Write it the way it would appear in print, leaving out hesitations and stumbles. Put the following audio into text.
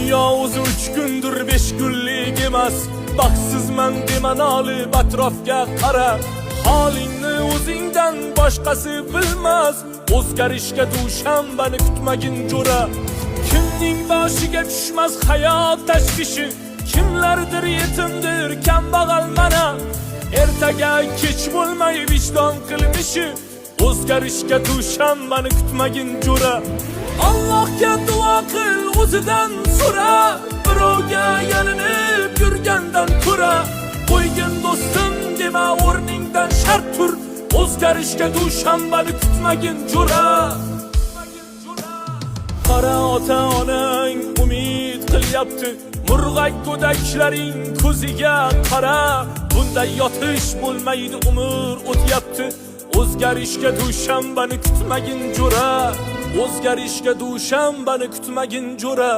Dünya o'zi 3 kundir 5 kunlik emas. Baxtsizman deman olib atrofga qara. Holingni o'zingdan boshqasi bilmas. O'zgarishga dushanbani kutmagin jo'ra. Kimning boshiga tushmas hayot tashvishi, kimlardir yetimdir kambag'al mana. Ertaga kech bo'lmay vijdon qilmishi, o'zgarishga dushanbani kutmagin jo'ra. Allohga duo qil, o'zidan so'ra. Birovga yalinib yurgandan ko'ra, qo'ygin do'stim dema o'rningdan shart tur. O'zgarishga dushanbani kutmagin jo'ra. Qara ota-onang umid qilyapti, murg'ak go'daklaring ko'ziga qara. Bunday yotish bo'lmaydi, umr o'tyapti. O'zgarishga dushanbani kutmagin jo'ra. O'zgarishga dushanbani kutmagin jo'ra.